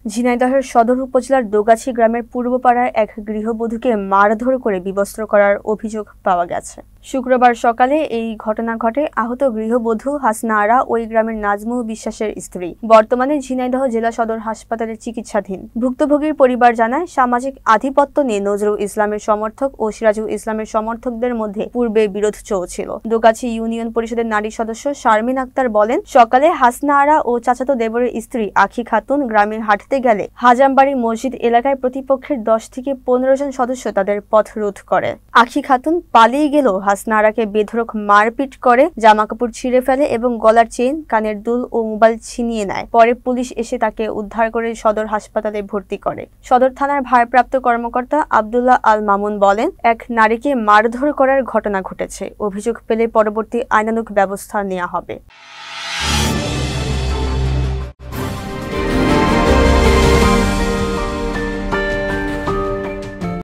ঝিনাইদহের সদর উপজেলার দোগাছি গ্রামের পূর্বপাড়ার এক গৃহবধূকে মারধর করে বিবস্ত্র করার অভিযোগ পাওয়া গেছে। শুক্রবার সকালে এই ঘটনা ঘটে। আহত গৃহবধূ হাসনা আরা ওই গ্রামের নাজমু বিশ্বাসের স্ত্রী, বর্তমানে ঝিনাইদহ জেলা সদর হাসপাতালে চিকিৎসাধীন। ভুক্তভোগীর পরিবার জানায়, সামাজিক আধিপত্য নিয়ে নজরুল ইসলামের সমর্থক ও সিরাজুল ইসলামের সমর্থকদের মধ্যে পূর্বে বিরোধ চলছিল। দোগাছি ইউনিয়ন পরিষদের নারী সদস্য শারমিন আক্তার বলেন, সকালে হাসনা আরা ও চাচাতো দেবরের স্ত্রী আখি খাতুন গ্রামের হাঁটতে গেলে হাজামবাড়ি মসজিদ এলাকায় প্রতিপক্ষের 10 থেকে 15 জন সদস্য তাদের পথ রোধ করে। আখি খাতুন পালিয়ে গেলেও হাসনা আরাকে বেধড়ক মারপিট করে, জামাকাপড় ছিঁড়ে ফেলে এবং গলার চেইন, কানের দুল ও মোবাইল ছিনিয়ে নেয়। পরে পুলিশ এসে তাকে উদ্ধার করে সদর হাসপাতালে ভর্তি করে। সদর থানার ভারপ্রাপ্ত কর্মকর্তা আব্দুল্লাহ আল মামুন বলেন, এক নারীকে মারধর করার ঘটনা ঘটেছে। অভিযোগ পেলে পরবর্তী আইনানুগ ব্যবস্থা নেওয়া হবে।